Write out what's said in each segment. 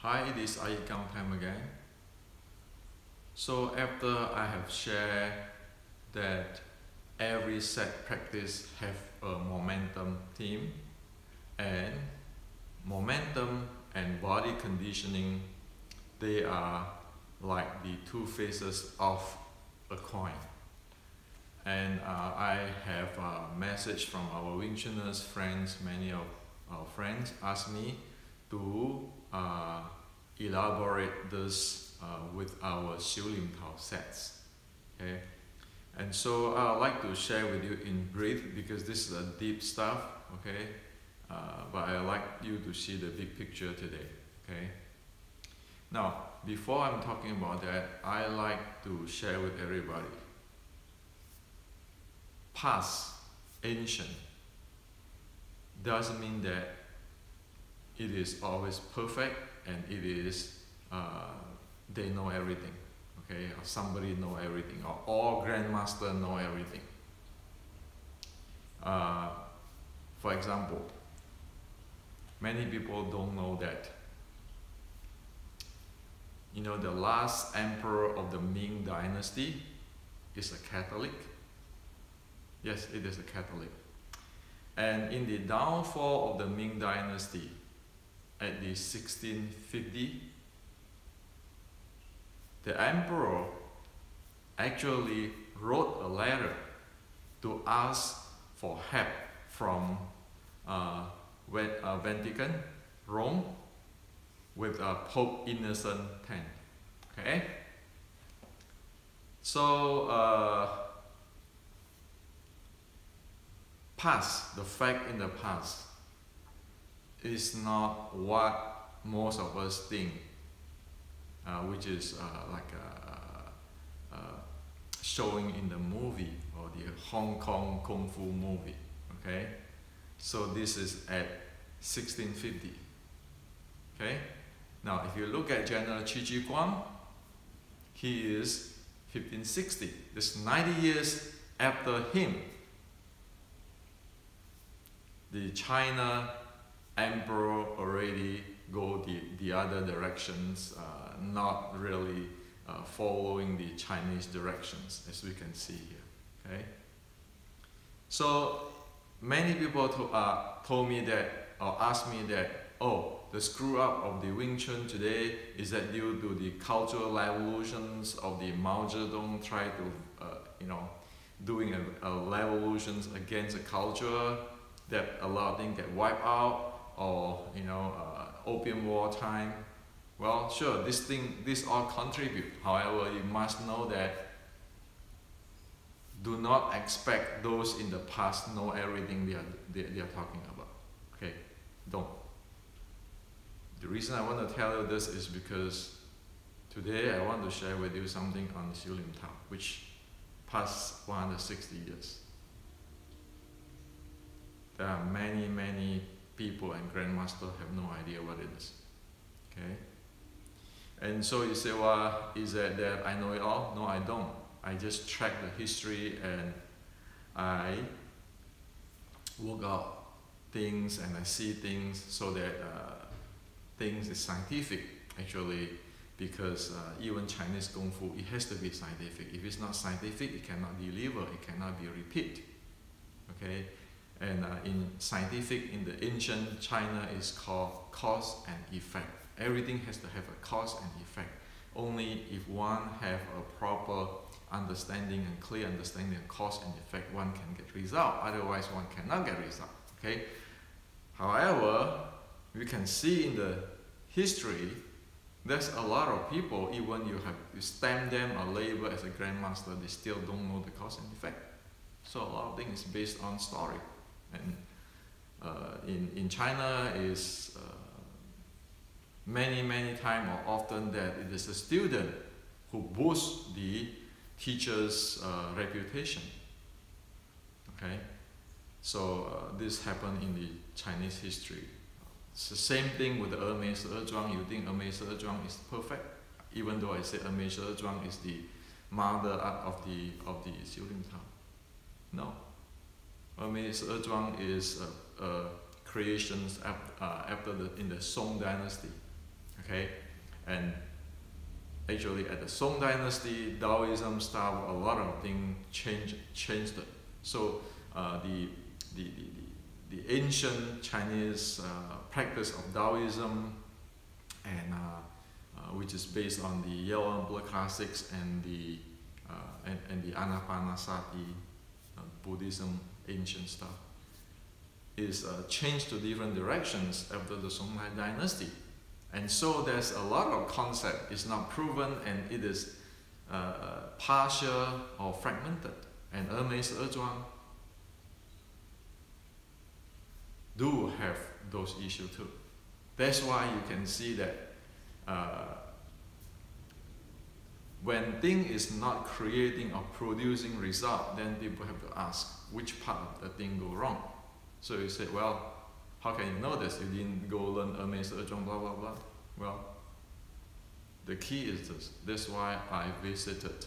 Hi, it is iYikkam time again. So after I have shared that every set practice have a momentum theme, and momentum and body conditioning, they are like the two faces of a coin. And I have a message from our Wing Chuners friends. Many of our friends asked me to elaborate this with our Xiu Lim Tao sets. Okay, and so I'd like to share with you in brief because this is a deep stuff. Okay, but I'd like you to see the big picture today. Okay. Now, before I'm talking about that, I like to share with everybody. Past, ancient, doesn't mean that it is always perfect and it is they know everything, okay, or somebody know everything, or all grandmaster know everything. For example, many people don't know that the last emperor of the Ming dynasty is a Catholic. Yes, it is a Catholic. And in the downfall of the Ming dynasty at the 1650, the emperor actually wrote a letter to ask for help from Vatican, Rome, with Pope Innocent X. Okay? So, the fact in the past is not what most of us think, which is showing in the movie or the Hong Kong Kung Fu movie. Okay, so this is at 1650. Okay, now if you look at General Qi Ji Guang, he is 1560. This 90 years after him. The China emperor already go the other directions, not really following the Chinese directions, as we can see here. Okay. So many people told me that, or asked me that, oh, the screw up of the Wing Chun today, is that due to the cultural revolutions of the Mao Zedong try to doing a revolutions against the culture, that a lot of things get wiped out, or opium war time. Well, sure, this all contribute. However, you must know that do not expect those in the past know everything they are talking about. Okay, don't. The reason I want to tell you this is because today I want to share with you something on Xiu Lim Tao, which past 160 years. There are many people and grandmasters have no idea what it is. Okay? And so you say, well, is that I know it all? No, I don't. I just track the history and I work out things and I see things so that things is scientific actually, because even Chinese Kung Fu, it has to be scientific. If it's not scientific, it cannot deliver, it cannot be repeated. Okay? And in scientific, in the ancient China, is called cause and effect. Everything has to have a cause and effect. Only if one have a proper understanding and clear understanding of cause and effect, one can get result. Otherwise, one cannot get result. Okay. However, we can see in the history, there's a lot of people, even you stamp them or label as a grandmaster, they still don't know the cause and effect. So a lot of things is based on story. And in China is many times or often that it is a student who boosts the teacher's reputation. Okay, so this happened in the Chinese history. It's the same thing with the Mei Se Zhuang. You think Mei Se Zhuang is perfect, even though I said Mei Se Zhuang is the mother of the Xiu Lim Tao. No. Mei Se Zhuang is creations in the Song dynasty. Okay, and actually at the Song Dynasty, Taoism style, a lot of things changed. So the ancient Chinese practice of Taoism, and which is based on the Yellow and Blue classics and the Anapanasati Buddhism, ancient stuff, is changed to different directions after the Song Dynasty. And so there's a lot of concept is not proven, and it is partial or fragmented. And Hermes Ezhuang do have those issues too. That's why you can see that when thing is not creating or producing result, then people have to ask which part of the thing go wrong. So you say, well, how can you know this? You didn't go learn Hermes Ezhuang, blah blah blah. Well, the key is this. That's why I visited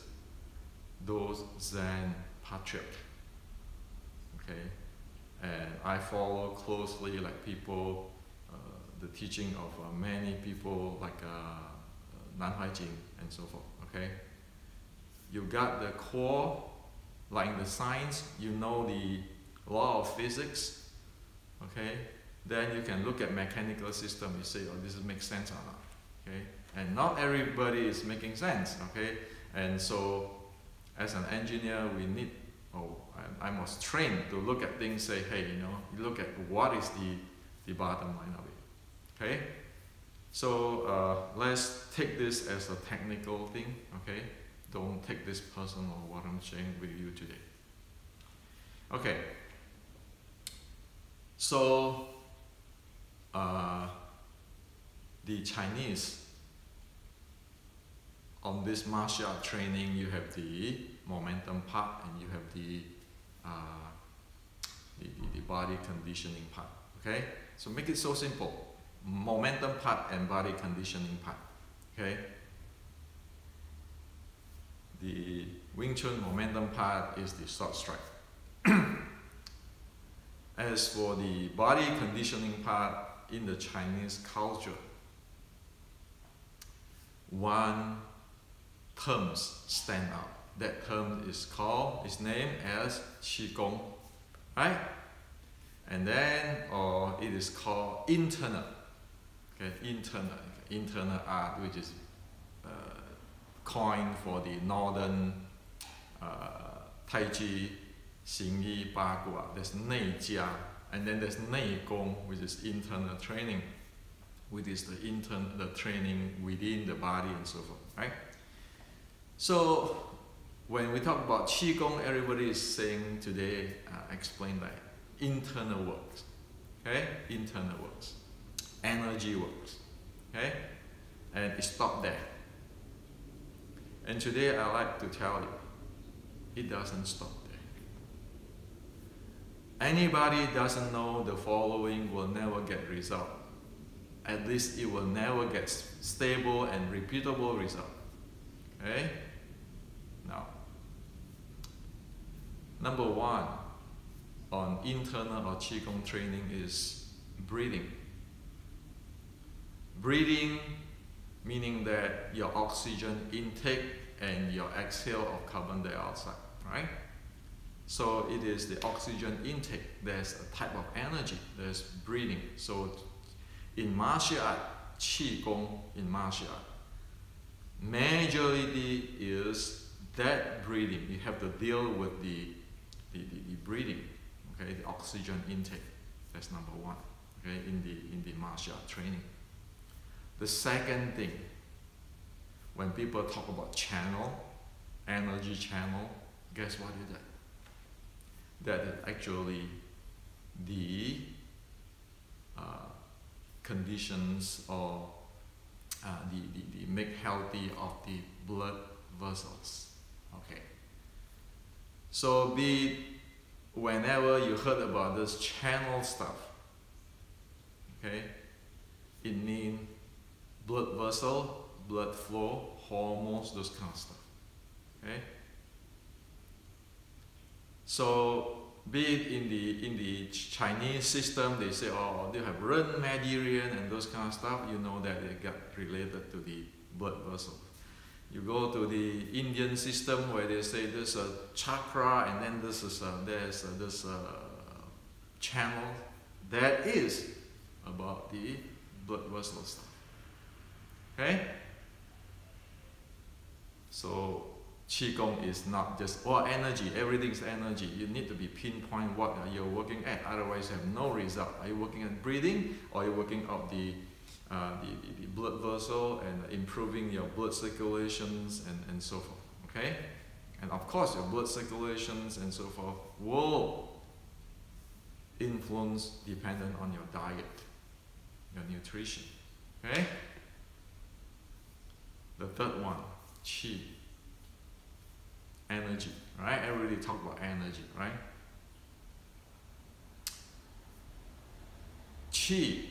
those Zen patriarchs. Okay, and I follow closely like people, the teaching of many people like Nan Haijing and so forth. Okay, you got the core, like in the science, you know the law of physics. Okay, then you can look at mechanical system. You say, oh, this makes sense or not. Okay, and not everybody is making sense. Okay, and so as an engineer, we need. Oh, I was trained to look at things. Say, hey, you know, you look at what is the bottom line of it. Okay, so let's take this as a technical thing. Okay, don't take this personal what I'm sharing with you today. Okay. So, the Chinese, on this martial art training, you have the momentum part and you have the body conditioning part. Okay, so make it so simple: momentum part and body conditioning part. Okay, the Wing Chun momentum part is the short strike. As for the body conditioning part in the Chinese culture, one term stands out. That term is named as Qigong, right? And then, or it is called internal. Okay, internal art, which is coined for the northern Tai Chi. 形意八卦, there's 内家, and then there's 内功, which is internal training, which is the training within the body and so forth, right? So when we talk about Qigong, everybody is saying today, explain like internal works, okay? Internal works, energy works, okay? And it stopped there. And today I like to tell you, it doesn't stop. Anybody doesn't know the following will never get result. At least it will never get stable and repeatable result. Okay? Now, number one on internal or Qigong training is breathing. Breathing meaning that your oxygen intake and your exhale of carbon dioxide, right? So it is the oxygen intake. There's a type of energy. There's breathing. So in martial art, Qigong in martial art, majority is that breathing. You have to deal with the breathing. Okay, the oxygen intake. That's number one. Okay, in the martial art training. The second thing, when people talk about channel, energy channel, guess what is that? That is actually the conditions or the make healthy of the blood vessels. Okay. So whenever you heard about this channel stuff, okay, it means blood vessel, blood flow, hormones, those kind of stuff. Okay. So Be it in the Chinese system, they say, oh, they have Ren Meridian and those kind of stuff. You know that they got related to the blood vessel. You go to the Indian system where they say there's a chakra and then there's this channel that is about the blood vessel stuff. Okay? So Qigong is not just energy, everything is energy. You need to be pinpoint what you're working at, otherwise you have no result. Are you working at breathing, or are you working out the blood vessel and improving your blood circulations and so forth? Okay? And of course your blood circulations and so forth will influence dependent on your diet, your nutrition. Okay? The third one, Qi. Energy, right? Everybody talk about energy, right? Qi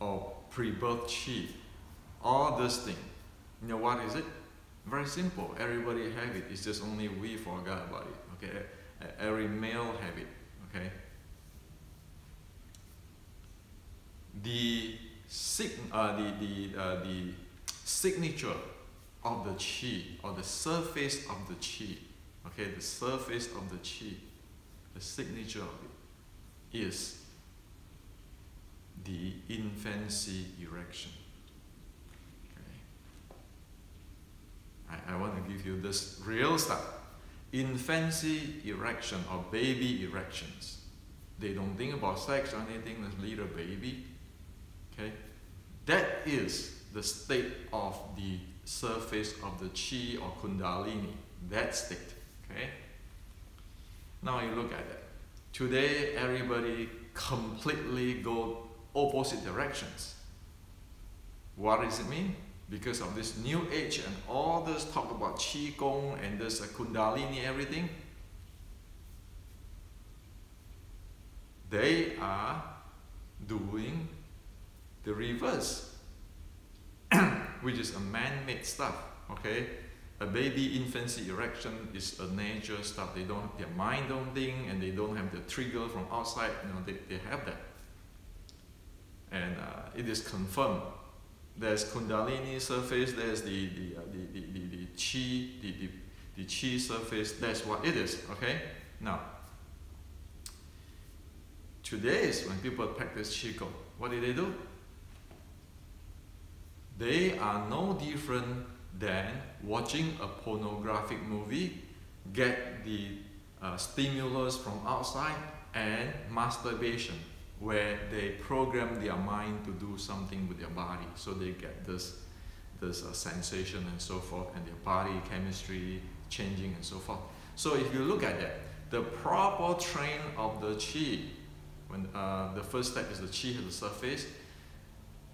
or pre-birth Qi, all this thing. You know what is it? Very simple. Everybody have it. It's just only we forgot about it. Okay, every male have it. Okay. The signature of the Qi, or the surface of the Qi, okay, the surface of the Qi, the signature of it is the infancy erection. Okay. I want to give you this real stuff. Infancy erection or baby erections. They don't think about sex or anything, this little baby. Okay, that is the state of the surface of the Qi or Kundalini, that state. Okay. Now you look at it. Today everybody completely go opposite directions. What does it mean? Because of this new age and all this talk about Qigong and this Kundalini, everything, they are doing the reverse, which is a man-made stuff. Okay, a baby infancy erection is a nature stuff. They don't, their mind don't think, and they don't have the trigger from outside. You know, they have that, and it is confirmed. There's Kundalini surface. There's the Qi, the Qi surface. That's what it is. Okay. Now, today when people practice Qigong, what do? They are no different than watching a pornographic movie, get the stimulus from outside, and masturbation, where they program their mind to do something with their body, so they get this sensation and so forth, and their body chemistry changing and so forth. So if you look at that, the proper train of the Qi, when the first step is the Qi has the surface,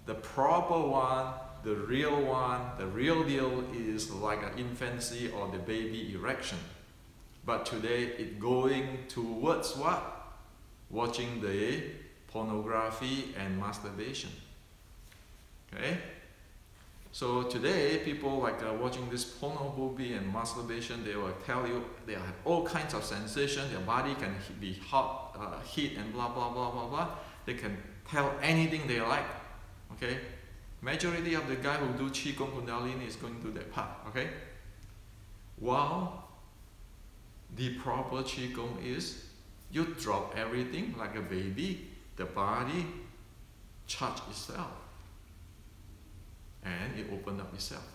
the proper one, the real deal is like an infancy or the baby erection. But today it going towards what? Watching the pornography and masturbation. Okay? So today people like watching this porno movie and masturbation, they will tell you they have all kinds of sensation, their body can be hot, heat and blah blah blah blah blah. They can tell anything they like. Okay? Majority of the guy who do Qigong Kundalini is going to that part. Okay? While the proper Qigong is you drop everything like a baby, the body charge itself, and it opened up itself.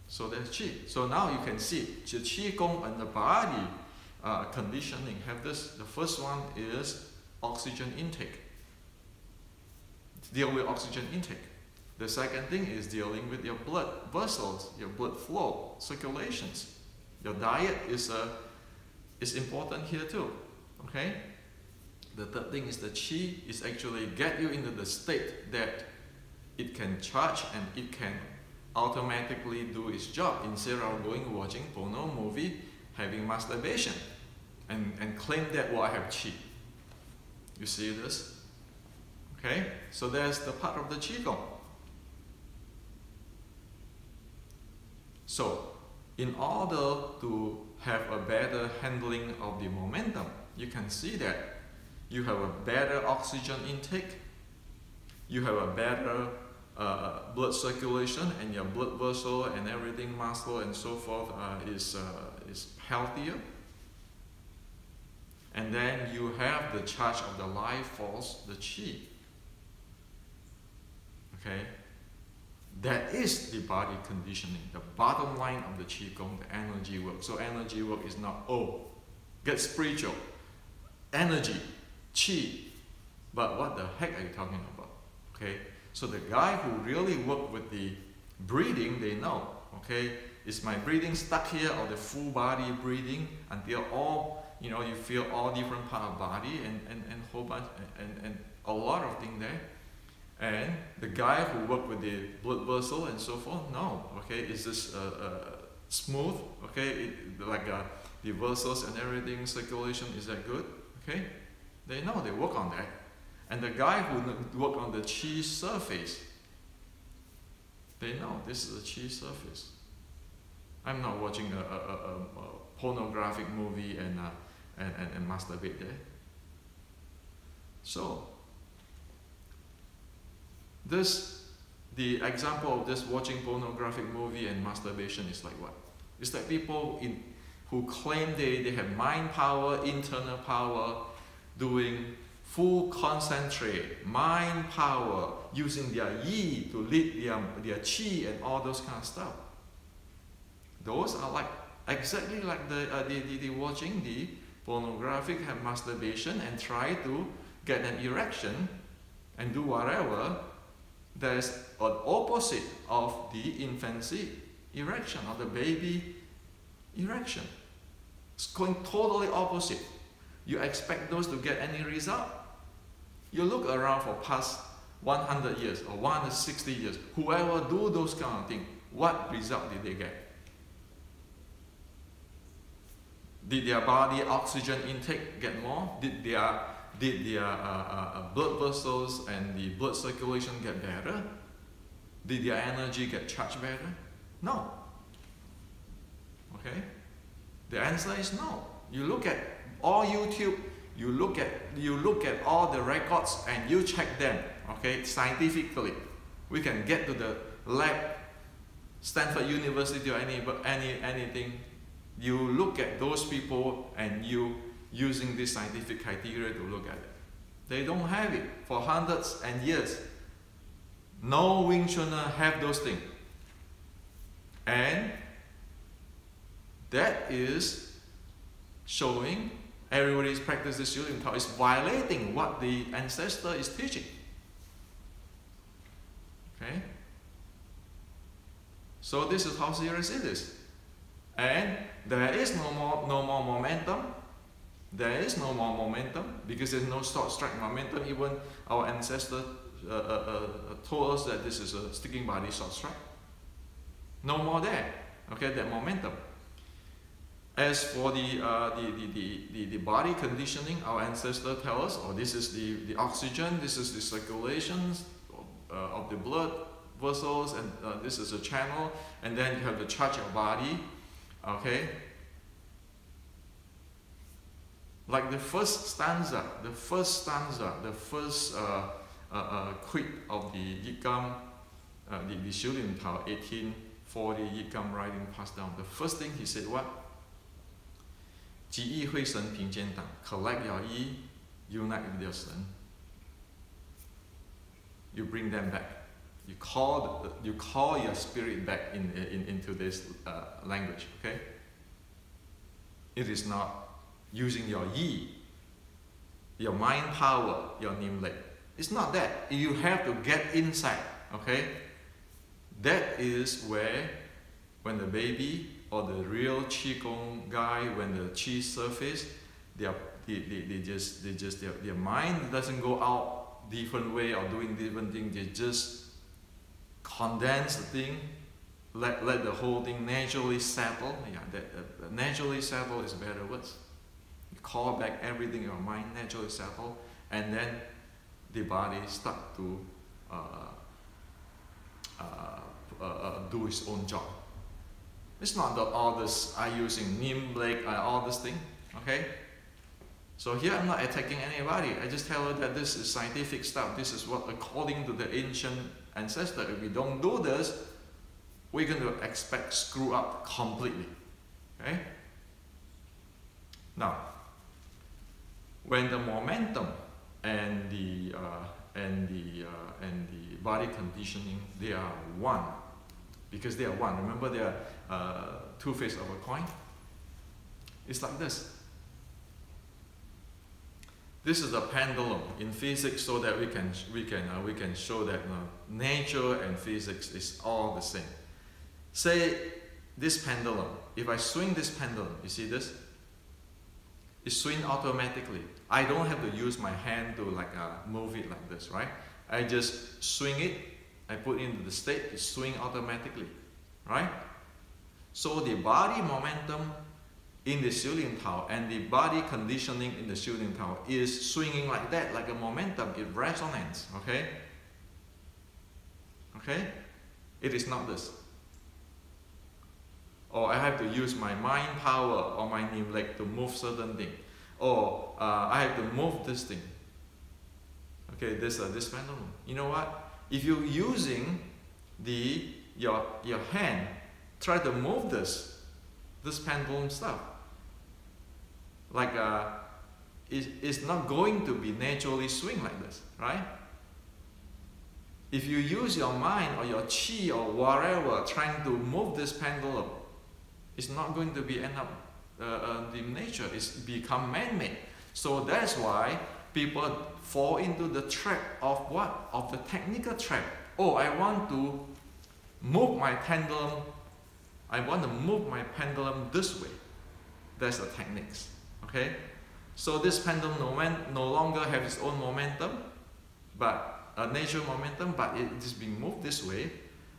So that's Qi. So now you can see the Qigong and the body conditioning have this. The first one is oxygen intake. Deal with oxygen intake. The second thing is dealing with your blood vessels, your blood flow, circulations. Your diet is important here too. Okay? The third thing is the Qi is actually get you into the state that it can charge and it can automatically do its job instead of going watching porno movie, having masturbation, and claim that, well, I have Qi. You see this? Okay? So there's the part of the Qigong. So, in order to have a better handling of the momentum, you can see that you have a better oxygen intake, you have a better blood circulation, and your blood vessel and everything, muscle and so forth is healthier. And then you have the charge of the life force, the chi. Okay? That is the body conditioning, the bottom line of the Qigong, the energy work. So energy work is not, oh, get spiritual, energy, Qi. But what the heck are you talking about? Okay? So the guy who really work with the breathing, they know, okay, is my breathing stuck here, or the full body breathing until all, you know, you feel all different part of body and whole bunch and a lot of things there. And the guy who work with the blood vessel and so forth, no, okay, it's just smooth, okay, like the vessels and everything, circulation, is that good, okay? They know, they work on that. And the guy who work on the chi surface, they know this is a chi surface. I'm not watching a pornographic movie and masturbate there. So, the example of this watching pornographic movie and masturbation is like what? It's like people who claim they have mind power, internal power, doing full concentrate, mind power, using their yi to lead their chi and all those kind of stuff. Those are like exactly like the watching the pornographic, have masturbation and try to get an erection and do whatever. There's an opposite of the infancy erection or the baby erection. It's going totally opposite. You expect those to get any result? You look around for past 100 years or 160 years, whoever do those kind of things, what result did they get? Did their body oxygen intake get more? Did their blood vessels and the blood circulation get better? Did their energy get charged better? No. Okay? The answer is no. You look at all YouTube, you look at all the records and you check them, okay, scientifically. We can get to the lab, Stanford University or anything. You look at those people and you using this scientific criteria to look at it. They don't have it for hundreds and years. No Wing Chuner have those things. And that is showing everybody's practice this Shilin Tao is violating what the ancestor is teaching. Okay? So this is how serious it is. And there is no more momentum. There is no more momentum because there's no short strike momentum. Even our ancestors told us that this is a sticking body short strike. No more there. Okay, that momentum. As for the body conditioning, our ancestors tell us, oh, this is the oxygen, this is the circulation of the blood vessels, and this is a channel, and then you have to charge your body. Okay. Like the first stanza, the first quit of the iYikkam, the Shilin Tao, 1840 iYikkam writing passed down. The first thing he said, what? 集义会神平肩党 collect your yi, unite with your son. You bring them back. You call your spirit back into this language. Okay. It is not using your yi, your mind power, your nimle. It's not that. You have to get inside. Okay. That is where, when the baby or the real Qigong guy, when the Qi surface, their mind doesn't go out different way or doing different things. They just condense the thing, let the whole thing naturally settle. Yeah, that naturally settle is better words. You call back everything in your mind, naturally settle, and then the body start to do its own job. It's not that all this I using Nim Blake all this thing, okay? So here I'm not attacking anybody. I just tell her that this is scientific stuff. This is what according to the ancient ancestor. If we don't do this, we're going to expect screw up completely. Okay? Now, when the momentum and the body conditioning, they are one, because they are one. Remember, they are two faces of a coin. It's like this. This is a pendulum in physics, so that we can show that nature and physics is all the same. Say this pendulum. If I swing this pendulum, you see this? It swings automatically. I don't have to use my hand to move it like this, right? I just swing it. I put it into the state. It swings automatically, right? So the body momentum in the ceiling tower and the body conditioning in the ceiling tower is swinging like that, like a momentum. It resonates, okay? Okay? It is not this. Or I have to use my mind power or my knee leg to move certain thing. Or I have to move this thing. Okay, this pendulum. You know what? If you're using your hand, try to move this pendulum stuff. It's not going to be naturally swing like this, right? If you use your mind or your chi or whatever trying to move this pendulum, it's not going to be end up in nature. It's become man-made. So that's why people fall into the trap of what? Of the technical trap. Oh, I want to move my pendulum. I want to move my pendulum this way. That's the techniques. Okay? So this pendulum no longer has its own momentum, but a natural momentum, but it is being moved this way.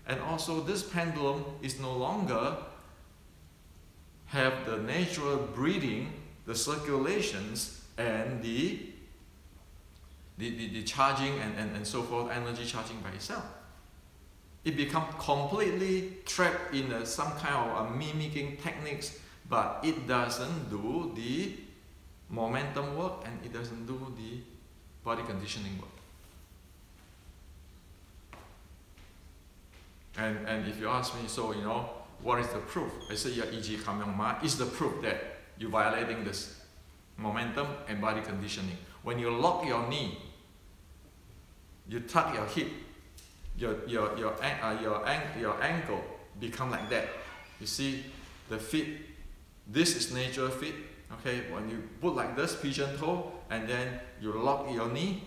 And also this pendulum is no longer have the natural breathing, the circulations, and the charging and so forth, energy charging by itself. It becomes completely trapped in some kind of mimicking techniques, but it doesn't do the momentum work and it doesn't do the body conditioning work. And if you ask me, so what is the proof? I say your iYikkam is the proof that you're violating this momentum and body conditioning. When you lock your knee, you tuck your hip, your ankle become like that. You see the feet. This is natural feet. Okay, when you put like this pigeon toe and then you lock your knee,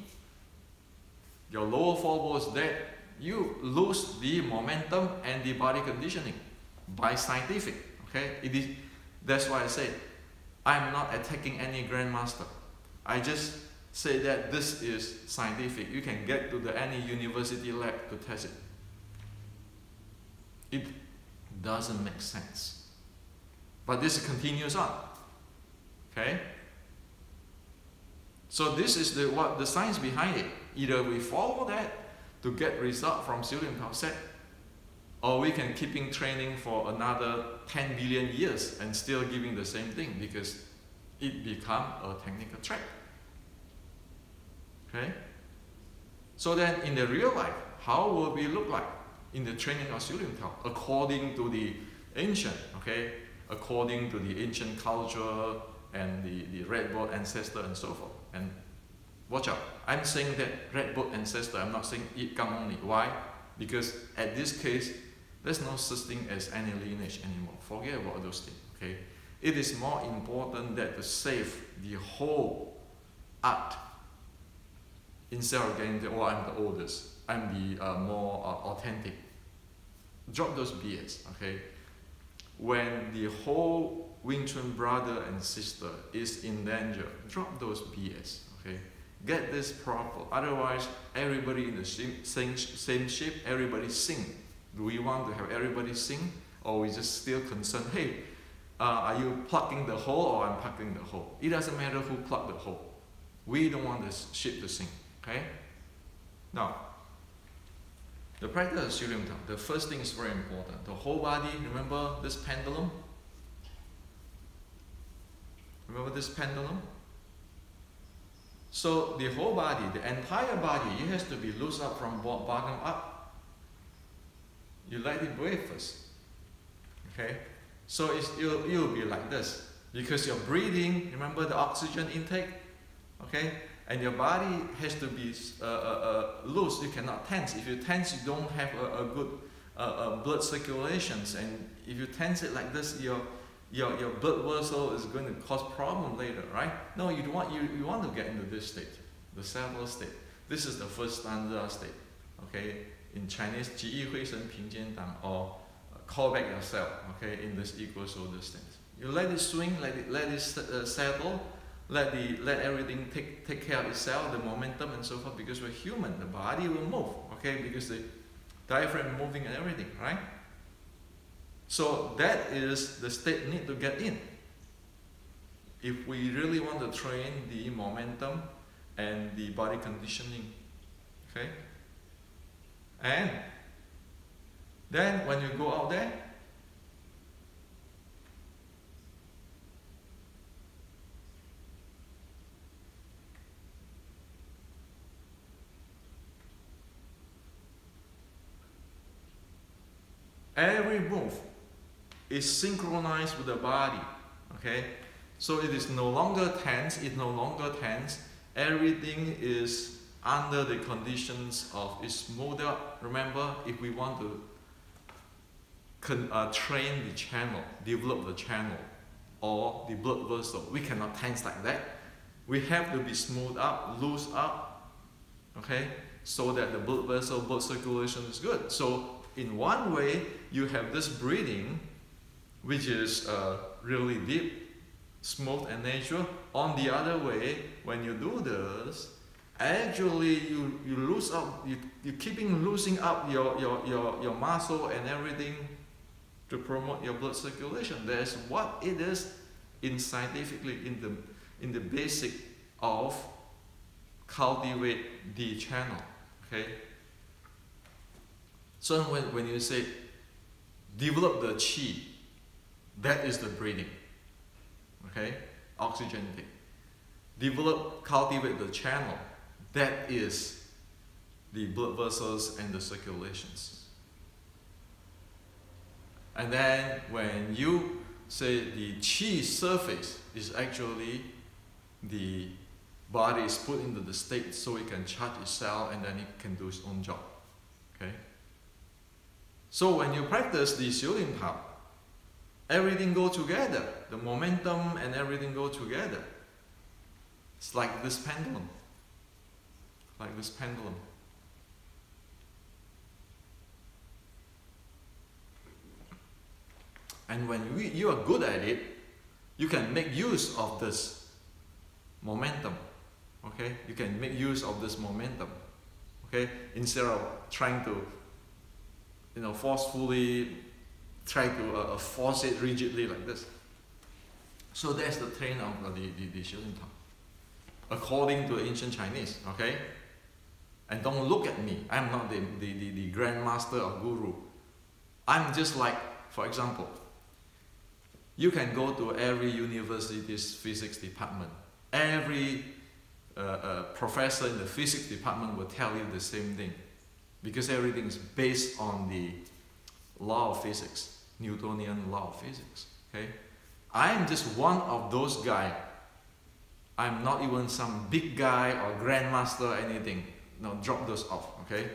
your lower forefoot is dead. You lose the momentum and the body conditioning by scientific. Okay, that's why I say I'm not attacking any grandmaster. I just say that this is scientific. You can get to any university lab to test it. It doesn't make sense. But this continues on. Okay? So this is what the science behind it. Either we follow that to get result from ceiling tower set, or we can keeping training for another 10 billion years and still giving the same thing because it become a technical track. Okay? So then in the real life, how will we look like in the training of ceiling tower according to the ancient, okay? According to the ancient culture and the red boat ancestor and so forth. And watch out, I'm saying that red boat ancestor, I'm not saying iYikkam only. Why? Because at this case, there's no such thing as any lineage anymore. Forget about those things, okay? It is more important that to save the whole art instead of getting the, oh, I'm the oldest, I'm the more authentic. Drop those BS, okay? When the whole Wing Chun brother and sister is in danger, drop those BS, okay? Get this proper. Otherwise, everybody in the same ship, everybody sing. Do we want to have everybody sing? Or we just still concerned, hey, are you plugging the hole or I'm plugging the hole? It doesn't matter who plugged the hole. We don't want this ship to sink, okay? Now, the practice of ceiling tower, the first thing is very important. The whole body, remember this pendulum? Remember this pendulum? So the whole body, the entire body, it has to be loose up from bottom up. You let it breathe first. Okay? So it'll be like this. Because you're breathing, remember the oxygen intake? Okay? And your body has to be loose. You cannot tense. If you tense, you don't have a good blood circulations. And if you tense it like this, your blood vessel is going to cause problem later, right? No, you want to get into this state, the settled state. This is the first standard state. Okay? In Chinese, 即意会生平间当, or call back yourself. Okay? In this equal shoulder stance. You let it swing, let it settle. Let everything take care of itself, the momentum and so forth, because we're human, the body will move, okay, because the diaphragm moving and everything, right? So that is the state need to get in. If we really want to train the momentum and the body conditioning, okay? And then when you go out there, every move is synchronized with the body, okay? So it is no longer tense, everything is under the conditions of it's smoothed out. Remember, if we want to train the channel, develop the channel or the blood vessel, we cannot tense like that. We have to be smooth up, loose up, okay? So that the blood vessel, blood circulation is good. So in one way, you have this breathing, which is really deep, smooth and natural. On the other way, when you do this, actually you lose up, you're keeping losing up your muscle and everything to promote your blood circulation. That's what it is scientifically in the basic of cultivate the channel. Okay. So when you say develop the qi, that is the breathing. Okay? Oxygen intake. Develop, cultivate the channel, that is the blood vessels and the circulations. And then when you say the qi surface is actually the body is put into the state so it can charge itself and then it can do its own job. Okay? So when you practice the Xiulin Tao, everything go together. The momentum and everything go together. It's like this pendulum. Like this pendulum. And when you are good at it, you can make use of this momentum. Okay? You can make use of this momentum. Okay? Instead of trying to forcefully try to force it rigidly like this. So that's the train of the Xiulin Tao, according to ancient Chinese, okay? And don't look at me. I'm not the grandmaster or guru. I'm just like, for example, you can go to every university's physics department. Every professor in the physics department will tell you the same thing. Because everything is based on the law of physics, Newtonian law of physics. Okay? I am just one of those guys. I'm not even some big guy or grandmaster or anything. No, drop those off. Okay?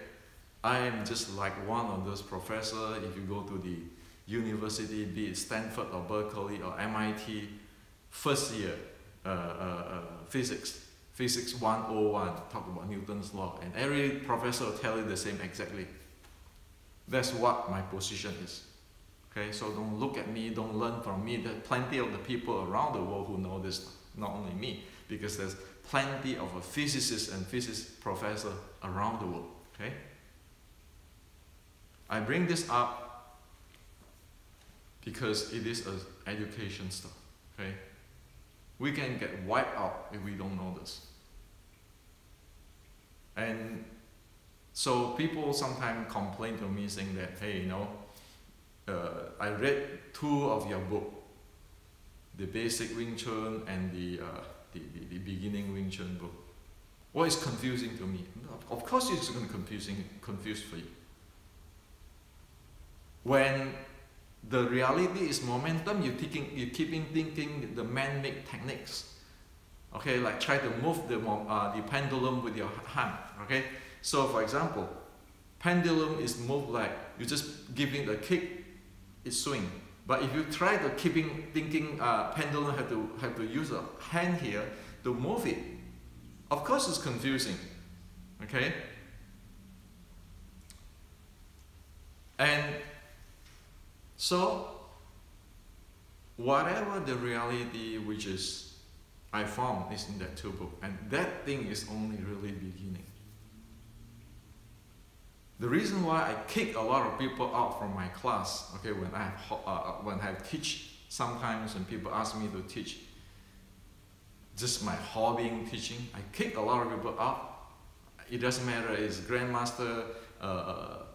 I am just like one of those professors. If you go to the university, be it Stanford or Berkeley or MIT, first year Physics 101, talk about Newton's law, and every professor will tell you the same exactly. That's what my position is. Okay, so don't look at me, don't learn from me. There are plenty of the people around the world who know this, not only me, because there's plenty of physicists and physics professors around the world. Okay, I bring this up because it is an education stuff. Okay. We can get wiped out if we don't know this. And so people sometimes complain to me saying that, hey, I read 2 of your book, the basic Wing Chun and the beginning Wing Chun book. What is confusing to me? Of course it's going to be confused for you. When the reality is momentum, you keeping thinking the man-made techniques. Okay, like try to move the pendulum with your hand. Okay, so for example, pendulum is moved like you just giving the kick, it swing. But if you try to thinking pendulum have to use a hand here to move it, of course it's confusing. Okay, and so whatever the reality which is I found is in that two book, and that thing is only really beginning. The reason why I kick a lot of people out from my class, okay, when I teach, sometimes when people ask me to teach, just my hobby in teaching, I kick a lot of people out. It doesn't matter it's grandmaster,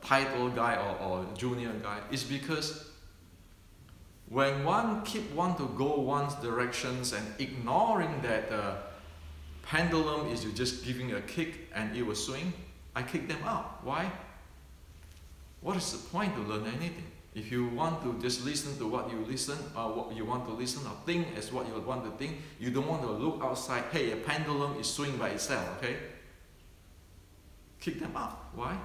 title guy or junior guy. It's because when one want to go one's directions and ignoring that pendulum is you just giving a kick and it will swing, I kick them out. Why? What is the point to learn anything? If you want to just listen to what you listen, or what you want to listen, or think as what you want to think, you don't want to look outside, hey, a pendulum is swinging by itself, okay? Kick them out. Why?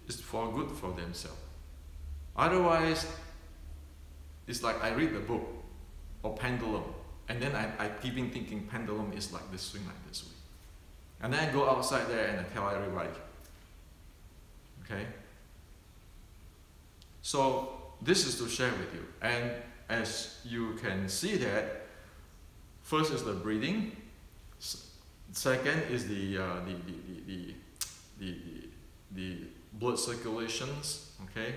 It's for good for themselves. Otherwise, it's like I read the book or pendulum, and then I keep thinking pendulum is like this, swing like this way. And then I go outside there and I tell everybody. Okay? So this is to share with you. And as you can see that, first is the breathing. Second is the blood circulations, okay,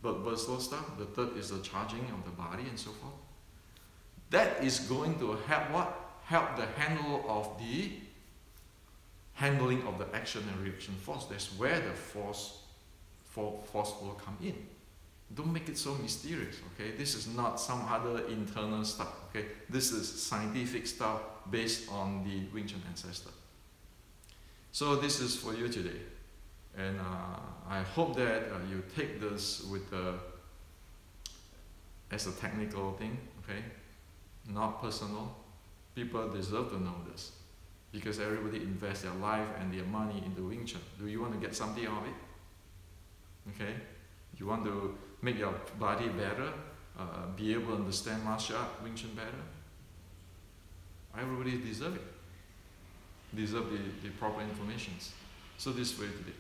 blood vessel stuff. The third is the charging of the body and so forth. That is going to help what? Help the handling of the action and reaction force. That's where the force will come in. Don't make it so mysterious, okay? This is not some other internal stuff, okay? This is scientific stuff based on the Wing Chun ancestor. So this is for you today. And I hope that you take this with as a technical thing, okay? Not personal. People deserve to know this because everybody invests their life and their money into Wing Chun. Do you want to get something out of it? Okay? You want to make your body better, be able to understand martial art, Wing Chun better? Everybody deserves it. Deserve the proper information. So this way today.